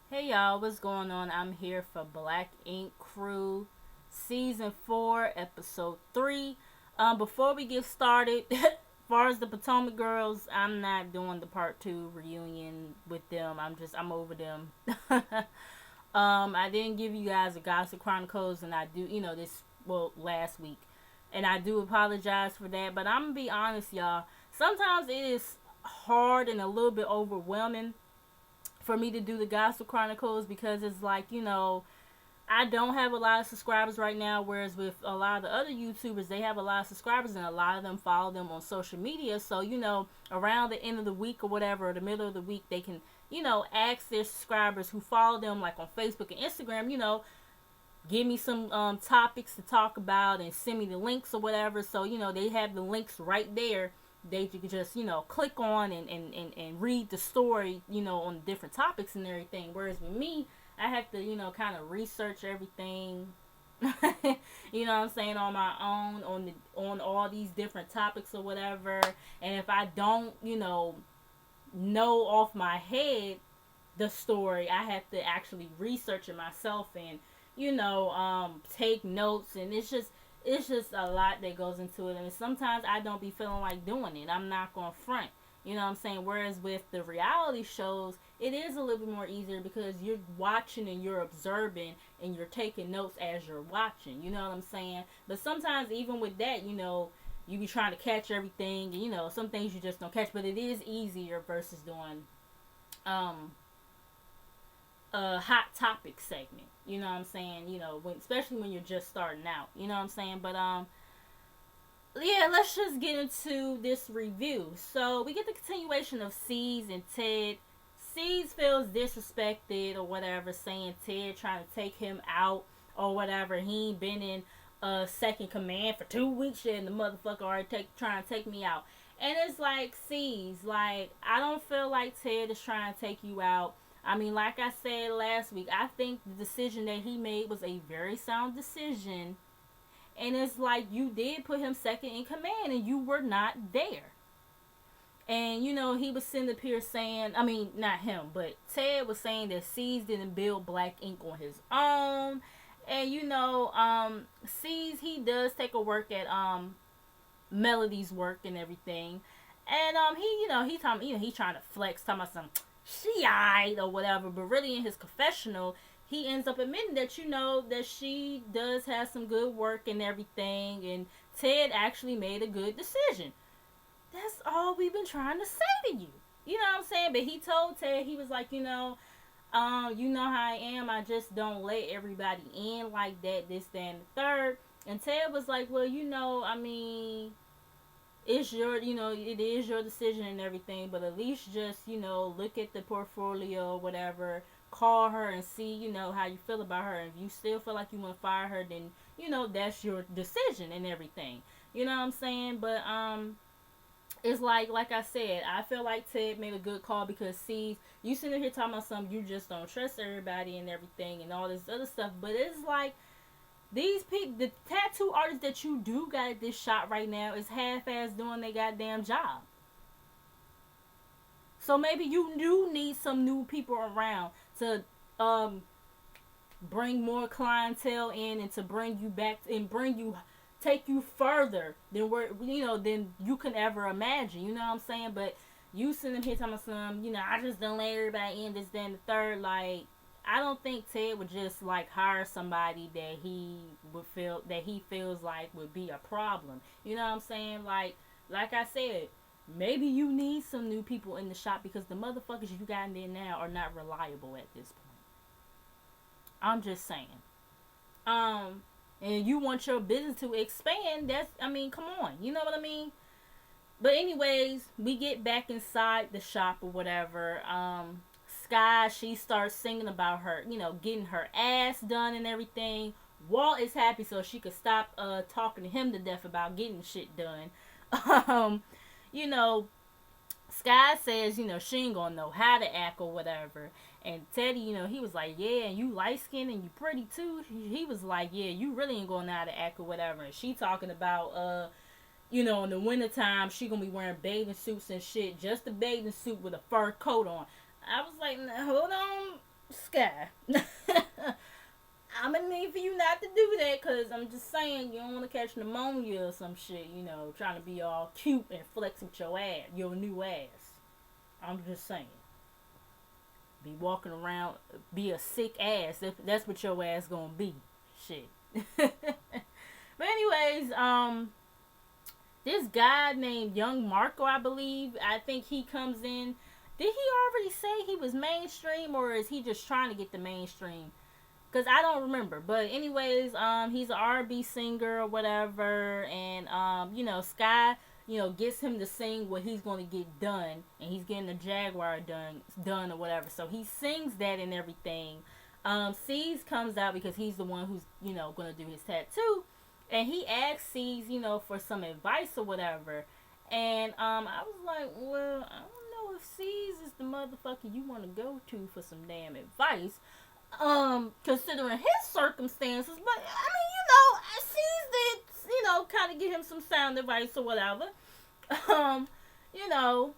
Hey y'all, what's going on? I'm here for Black Ink Crew, Season 4, Episode 3. Before we get started, as far as the Potomac Girls, I'm not doing the Part 2 reunion with them. I'm over them. I didn't give you guys a Gossip Chronicles, and I do, last week. And I do apologize for that, but I'm gonna be honest, y'all. Sometimes it is hard and a little bit overwhelming for me to do the Gospel Chronicles because it's like, I don't have a lot of subscribers right now, whereas with a lot of the other YouTubers, they have a lot of subscribers and a lot of them follow them on social media. So, around the end of the week or whatever, or the middle of the week, they can, ask their subscribers who follow them, like on Facebook and Instagram, give me some topics to talk about and send me the links or whatever. So, they have the links right there. They can just, click on and read the story, on different topics and everything. Whereas with me, I have to, kind of research everything. You know what I'm saying, on my own, on all these different topics or whatever. And if I don't, know off my head the story, I have to actually research it myself and take notes, and it's just a lot that goes into it. And sometimes I don't be feeling like doing it. I'm not gonna front. You know what I'm saying? Whereas with the reality shows, it is a little bit more easier because you're watching and you're observing and you're taking notes as you're watching. You know what I'm saying? But sometimes even with that, you be trying to catch everything, and some things you just don't catch. But it is easier versus doing um a hot topic segment. You know what I'm saying? Especially when you're just starting out. You know what I'm saying? But yeah, let's just get into this review. So we get the continuation of Cease and Ted. Cease feels disrespected or whatever, saying Ted trying to take him out or whatever. He ain't been in second command for 2 weeks yet, and the motherfucker already trying to take me out. And it's like, Cease, like, I don't feel like Ted is trying to take you out. I mean, like I said last week, I think the decision that he made was a very sound decision. And it's like, you did put him second in command and you were not there. And, he was sitting up here saying, I mean, not him, but Ted was saying that Cease didn't build Black Ink on his own. And, Cease, he does take a work at Melody's work and everything. And he talking, he trying to flex, talking about some she eyed or whatever, but really in his confessional, he ends up admitting that that she does have some good work and everything, and Ted actually made a good decision. That's all we've been trying to say to you. You know what I'm saying? But he told Ted, he was like, you know how I am. I just don't let everybody in like that, this, that, and the third. And Ted was like, well, I mean, it's your, it is your decision and everything, but at least just, look at the portfolio or whatever, call her and see, how you feel about her. And if you still feel like you want to fire her, then, that's your decision and everything. You know what I'm saying? But, it's like I said, I feel like Ted made a good call because, see, you sitting here talking about something, you just don't trust everybody and everything and all this other stuff, but it's like, these people, the tattoo artists that you do got at this shop right now is half-ass doing their goddamn job. So maybe you do need some new people around to um bring more clientele in and to bring you back and take you further than than you can ever imagine. You know what I'm saying? But you sitting here telling me some, I just don't let everybody in, this, then the third. Like, I don't think Ted would just like hire somebody that he feels like would be a problem. You know what I'm saying? Like I said, maybe you need some new people in the shop because the motherfuckers you got in there now are not reliable at this point. I'm just saying. Um, and you want your business to expand, that's, I mean, come on. You know what I mean? But anyways, we get back inside the shop or whatever. Sky, she starts singing about her, getting her ass done and everything. Walt is happy so she could stop talking to him to death about getting shit done. um, you know, Sky says, she ain't gonna know how to act or whatever. And Teddy, he was like, yeah, and you light skinned and you pretty too. He was like, yeah, you really ain't gonna know how to act or whatever. And she talking about, in the wintertime, she gonna be wearing bathing suits and shit. Just a bathing suit with a fur coat on. I was like, hold on. Sky. I'm gonna need for you not to do that, cause I'm just saying you don't want to catch pneumonia or some shit. You know, trying to be all cute and flex with your ass, your new ass. I'm just saying, be walking around, be a sick ass. That's what your ass gonna be. Shit. But anyways, this guy named Young Marco, I believe. I think he comes in. Did he already say he was mainstream, or is he just trying to get the mainstream? Cause I don't remember. But anyways, he's an R&B singer or whatever, and Sky, gets him to sing what he's going to get done, and he's getting the Jaguar done or whatever. So he sings that and everything. C's comes out because he's the one who's going to do his tattoo, and he asks C's for some advice or whatever, and I was like, well, I don't know if C's is the motherfucker you want to go to for some damn advice. Considering his circumstances, but I mean, C's did, kind of give him some sound advice or whatever. Um, you know,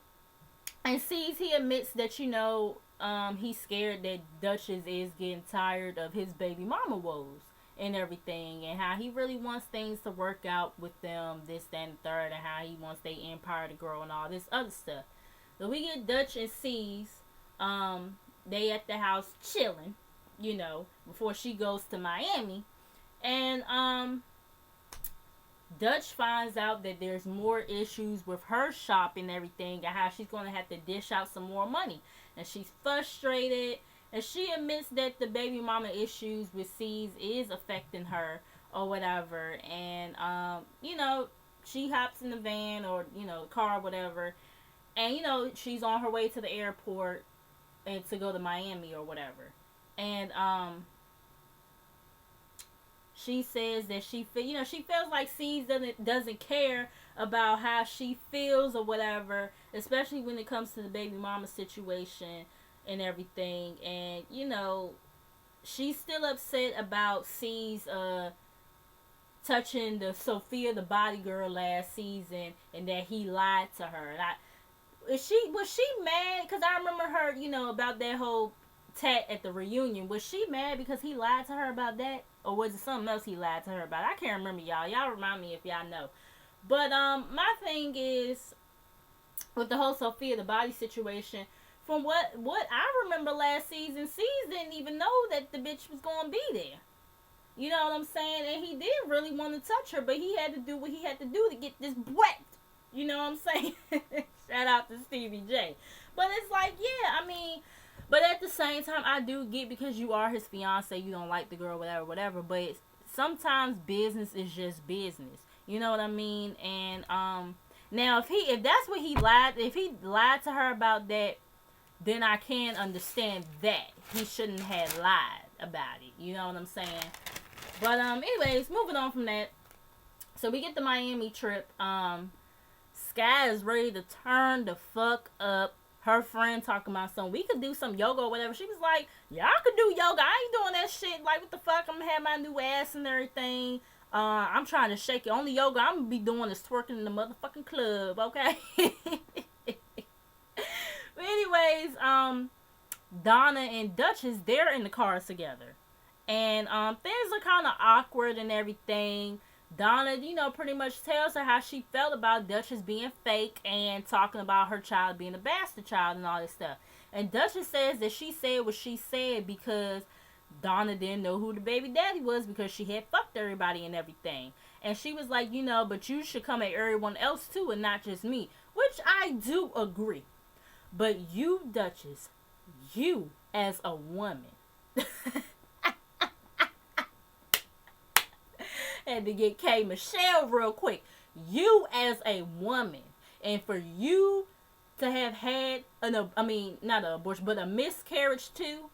and C's, he admits that, he's scared that Duchess is getting tired of his baby mama woes and everything, and how he really wants things to work out with them, this, that, and the third, and how he wants their empire to grow and all this other stuff. So we get Dutch and C's, they at the house chilling, before she goes to Miami. And Dutch finds out that there's more issues with her shop and everything, and how she's going to have to dish out some more money. And she's frustrated, and she admits that the baby mama issues with C's is affecting her or whatever. And she hops in the van or car or whatever, and she's on her way to the airport and to go to Miami or whatever. And she says that she feels like C's doesn't care about how she feels or whatever, especially when it comes to the baby mama situation and everything. And she's still upset about C's touching the Sophia the Body Girl last season, and that he lied to her. And was she mad? Because I remember her, about that whole tat at the reunion. Was she mad because he lied to her about that? Or was it something else he lied to her about? I can't remember, y'all. Y'all remind me if y'all know. But my thing is, with the whole Sophia the Body situation, from what I remember last season, C's didn't even know that the bitch was going to be there. You know what I'm saying? And he did really want to touch her, but he had to do what he had to do to get this wet. You know what I'm saying? Shout out to Stevie J. But it's like, yeah, I mean, but at the same time, I do get, because you are his fiance, you don't like the girl, whatever. But sometimes business is just business. You know what I mean? And now if that's what if he lied to her about that, then I can understand that he shouldn't have lied about it. You know what I'm saying? But anyways, moving on from that. So we get the Miami trip. Sky is ready to turn the fuck up. Her friend talking about something. We could do some yoga or whatever. She was like, y'all could do yoga. I ain't doing that shit. Like, what the fuck? I'm gonna have my new ass and everything. I'm trying to shake it. Only yoga I'm gonna be doing is twerking in the motherfucking club, okay? But anyways, Donna and Duchess, they're in the car together. And things are kind of awkward and everything. Donna, pretty much tells her how she felt about Duchess being fake and talking about her child being a bastard child and all this stuff. And Duchess says that she said what she said because Donna didn't know who the baby daddy was, because she had fucked everybody and everything. And she was like, but you should come at everyone else too and not just me. Which I do agree. But you, Duchess, you as a woman... had to get K Michelle real quick. You as a woman, and for you to have had not an abortion, but a miscarriage too.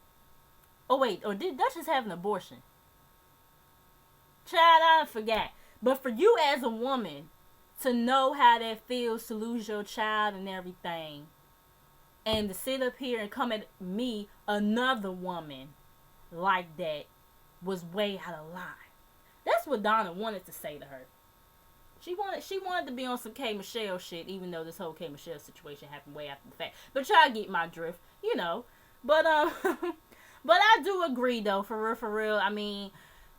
Oh wait, or did Duchess have an abortion? Child, I forgot. But for you as a woman to know how that feels to lose your child and everything, and to sit up here and come at me, another woman, like that, was way out of line. That's what Donna wanted to say to her. She wanted to be on some K Michelle shit, even though this whole K Michelle situation happened way after the fact. But y'all get my drift, But But I do agree though, for real. I mean,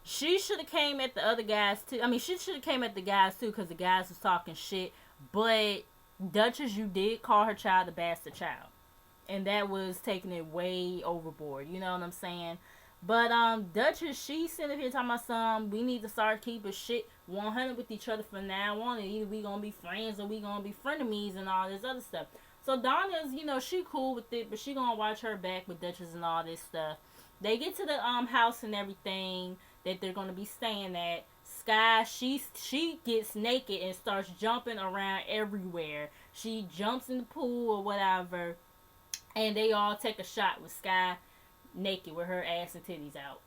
she should have came at the other guys too. I mean, she should have came at the guys too because the guys was talking shit. But Duchess, you did call her child a bastard child, and that was taking it way overboard. You know what I'm saying? But Duchess, she sitting here talking about some. We need to start keeping shit 100 with each other from now on, and either we gonna be friends or we gonna be frenemies and all this other stuff. So Donna's, she cool with it, but she gonna watch her back with Duchess and all this stuff. They get to the house and everything that they're gonna be staying at. Sky, she gets naked and starts jumping around everywhere. She jumps in the pool or whatever, and they all take a shot with Sky naked with her ass and titties out.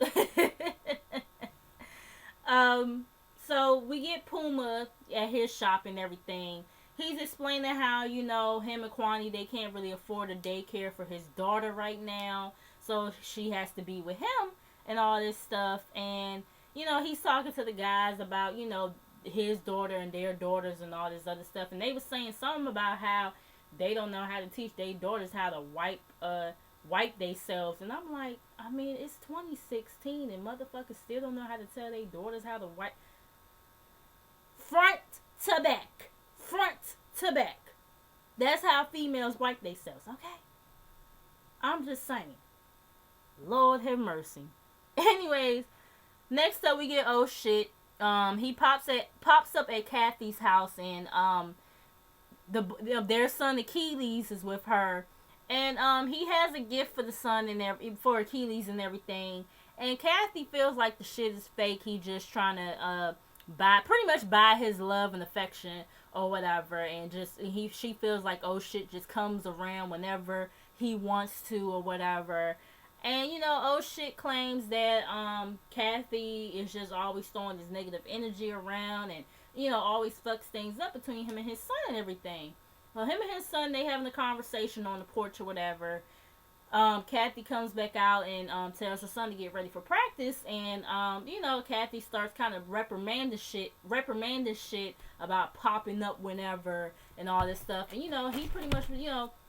So we get Puma at his shop and everything. He's explaining how, him and Kwani, they can't really afford a daycare for his daughter right now. So she has to be with him and all this stuff. And, he's talking to the guys about, his daughter and their daughters and all this other stuff. And they were saying something about how they don't know how to teach their daughters how to wipe themselves. And I'm like, I mean, it's 2016 and motherfuckers still don't know how to tell their daughters how to wipe. Front to back. Front to back. That's how females wipe themselves, okay? I'm just saying. Lord have mercy. Anyways, next up we get oh shit. He pops up at Kathy's house, and their son Achilles is with her, and he has a gift for the son and for Achilles and everything. And Kathy feels like the shit is fake. He just trying to pretty much buy his love and affection or whatever, and she feels like oh shit just comes around whenever he wants to or whatever. And oh shit claims that Kathy is just always throwing this negative energy around, and always fucks things up between him and his son and everything. Well, him and his son, they having a conversation on the porch or whatever. Kathy comes back out and tells her son to get ready for practice, and Kathy starts kind of reprimanding shit about popping up whenever and all this stuff. And he pretty much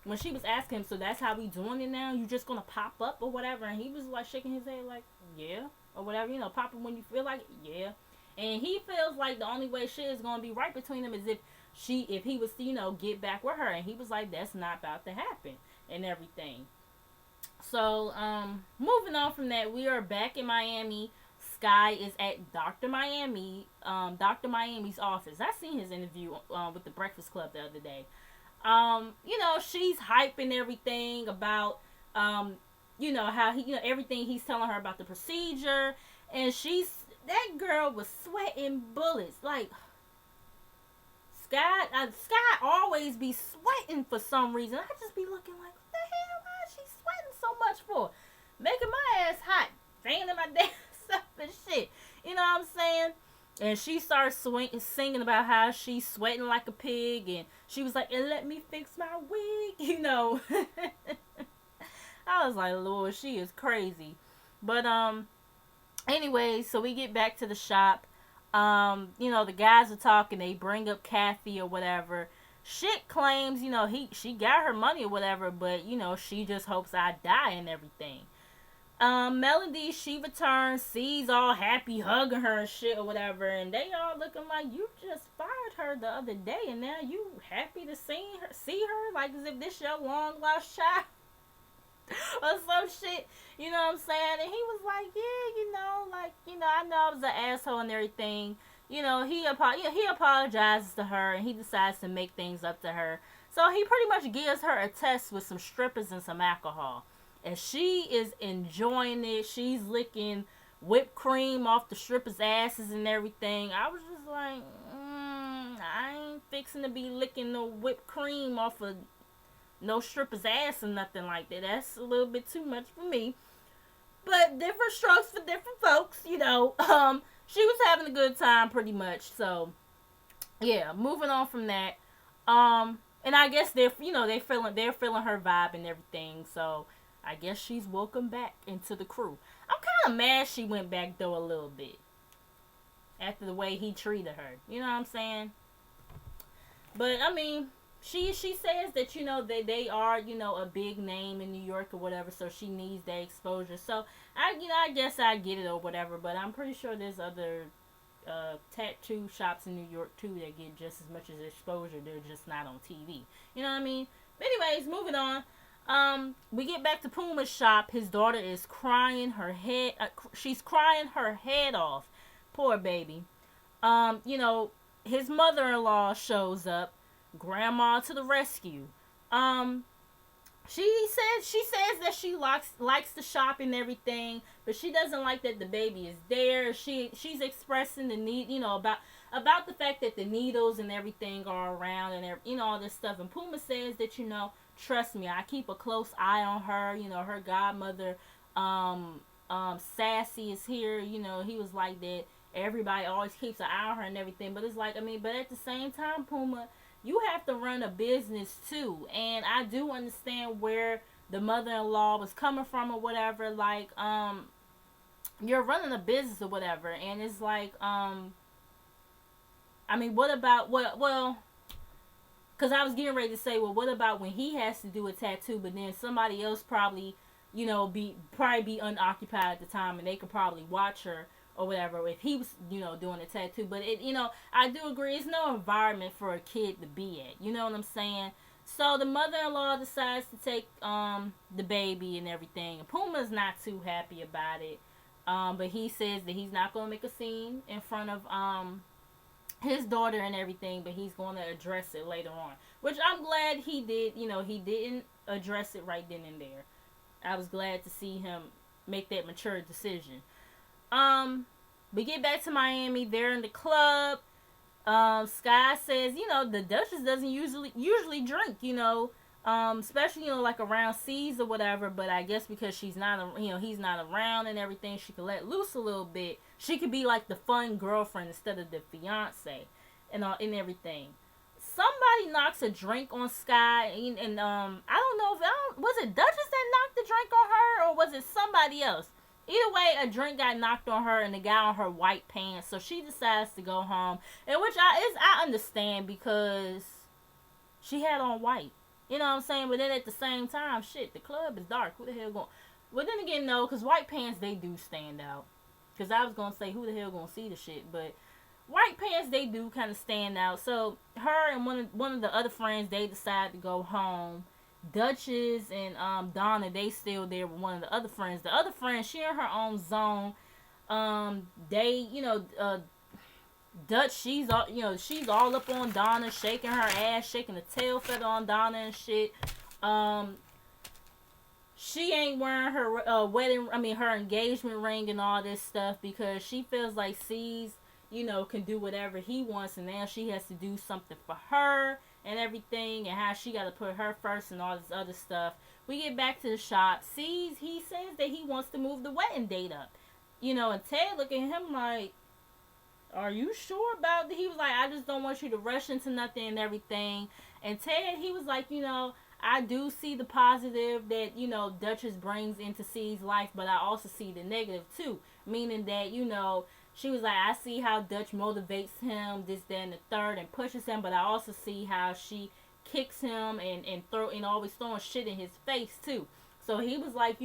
when she was asking him, so that's how we doing it now? You just gonna pop up or whatever? And he was like shaking his head like, yeah, or whatever. Pop up when you feel like it, yeah. And he feels like the only way shit is gonna be right between them is if he was to get back with her. And he was like, that's not about to happen and everything. So, moving on from that, we are back in Miami. Sky is at Dr. Miami's office. I seen his interview with the Breakfast Club the other day. She's hyping everything about, how he, everything he's telling her about the procedure. And that girl was sweating bullets. Like, Sky always be sweating for some reason. I just be looking like, what the hell? Why is she sweating so much for? Making my ass hot. Fanning my damn self and shit. You know what I'm saying? And she starts singing about how she's sweating like a pig. And she was like, and let me fix my wig. I was like, Lord, she is crazy. But, anyway, so we get back to the shop. The guys are talking. They bring up Kathy or whatever. Shit claims, she got her money or whatever, but, she just hopes I die and everything. Melody, she returns, sees all happy, hugging her and shit or whatever, and they all looking like, you just fired her the other day, and now you happy to see her, like as if this your long lost child or some shit, you know what I'm saying? And he was like, yeah, I know I was an asshole and everything. He apologizes to her, and he decides to make things up to her. So he pretty much gives her a test with some strippers and some alcohol. And she is enjoying it. She's licking whipped cream off the strippers' asses and everything. I was just like, I ain't fixing to be licking no whipped cream off of no stripper's ass or nothing like that. That's a little bit too much for me. But different strokes for different folks, She was having a good time pretty much. So, yeah, moving on from that. And I guess they're feeling her vibe and everything. So, I guess she's welcome back into the crew. I'm kind of mad she went back, though, a little bit. After the way he treated her. You know what I'm saying? But, I mean, she says that they are a big name in New York or whatever, so she needs that exposure. So I guess I get it or whatever, but I'm pretty sure there's other tattoo shops in New York too that get just as much as exposure. They're just not on TV. You know what I mean? But anyways, moving on. We get back to Puma's shop. His daughter is crying her head. She's crying her head off. Poor baby. You know, his mother-in-law shows up. Grandma to the rescue. Um, she says that she likes the shop and everything, but she doesn't like that the baby is there. She's expressing the need, about the fact that the needles and everything are around and all this stuff. And Puma says that trust me, I keep a close eye on her. Her godmother, Sassy is here. He was like that. Everybody always keeps an eye on her and everything, but it's like, but at the same time, Puma, you have to run a business too. And I do understand where the mother-in-law was coming from or whatever. Like, you're running a business or whatever. And it's like, what about, well, because I was getting ready to say, well, what about when he has to do a tattoo, but then somebody else probably, be unoccupied at the time and they could probably watch her or whatever if he was doing a tattoo. But I do agree, it's no environment for a kid to be at, you know what I'm saying? So the mother-in-law decides to take the baby and everything, and Puma's not too happy about it, but he says that he's not going to make a scene in front of his daughter and everything, but he's going to address it later on, which I'm glad he did. He didn't address it right then and there. I was glad to see him make that mature decision. We get back to Miami. They're in the club. Sky says, the Duchess doesn't usually drink, especially, like around C's or whatever. But I guess because she's not, he's not around and everything, she could let loose a little bit. She could be like the fun girlfriend instead of the fiance and everything. Somebody knocks a drink on Sky, and I don't know was it Duchess that knocked the drink on her, or was it somebody else? Either way, a drink got knocked on her and the guy on her white pants, so she decides to go home. And which I understand, because she had on white. You know what I'm saying? But then at the same time, shit, the club is dark. Who the hell going? Well, then again, no, because white pants, they do stand out. Because I was going to say, who the hell going to see the shit? But white pants, they do kind of stand out. So her and one of the other friends, they decide to go home. Duchess and Donna, they still there with one of the other friends. The other friend, she in her own zone. They, Dutch, she's all up on Donna, shaking her ass, shaking the tail feather on Donna and shit. She ain't wearing her her engagement ring and all this stuff because she feels like C's, can do whatever he wants, and now she has to do something for her and everything, and how she got to put her first and all this other stuff. We get back to the shop. He says that he wants to move the wedding date up. And Ted look at him like, are you sure about it? He was like, I just don't want you to rush into nothing and everything. And Ted, he was like, I do see the positive that, Duchess brings into C's life, but I also see the negative too. Meaning that, she was like, I see how Dutch motivates him, this, that, and the third, and pushes him, but I also see how she kicks him and always throwing shit in his face too. So he was like,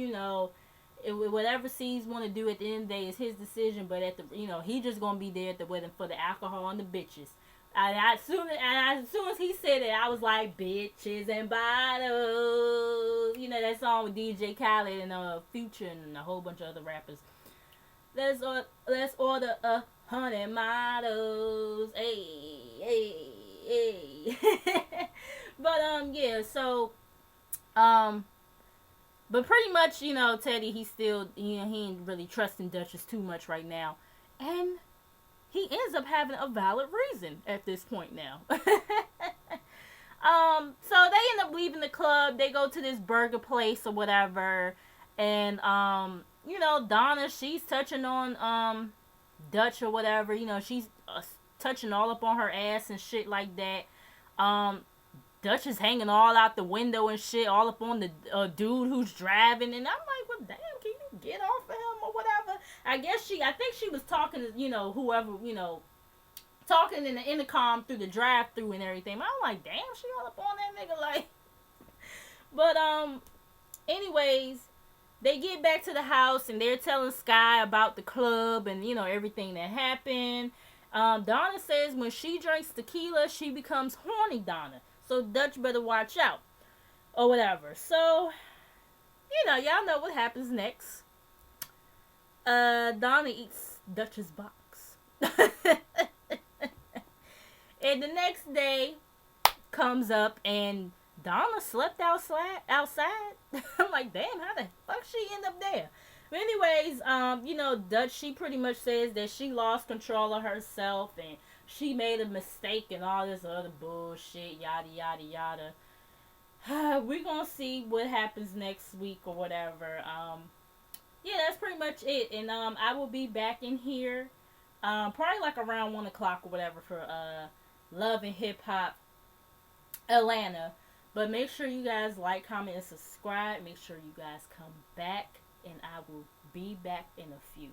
whatever C's want to do at the end of the day is his decision, but he just gonna be there at the wedding for the alcohol and the bitches. As soon as he said it, I was like, bitches and bottles. That song with DJ Khaled and Future and a whole bunch of other rappers. Let's order 100 models. Hey. But yeah, so but pretty much, Teddy, he still he ain't really trusting Duchess too much right now. And he ends up having a valid reason at this point now. So they end up leaving the club. They go to this burger place or whatever, and Donna, she's touching on Dutch or whatever. She's touching all up on her ass and shit like that. Dutch is hanging all out the window and shit, all up on the dude who's driving, and I'm like, well, damn, can you get off of him or whatever? I think she was talking to, whoever, talking in the intercom through the drive-through and everything. I'm like, damn, she all up on that nigga, like. But anyways, they get back to the house and they're telling Sky about the club and everything that happened. Donna says when she drinks tequila, she becomes horny Donna. So Dutch better watch out or whatever. So y'all know what happens next. Donna eats Dutch's box. And the next day comes up and Donna slept outside. I'm like, damn, how the fuck she end up there? But anyways, Dutch, she pretty much says that she lost control of herself and she made a mistake and all this other bullshit, yada yada yada. We're gonna see what happens next week or whatever. Yeah, that's pretty much it. And I will be back in here, probably like around 1 o'clock or whatever for Love and Hip Hop Atlanta. But make sure you guys like, comment, and subscribe. Make sure you guys come back, and I will be back in a few.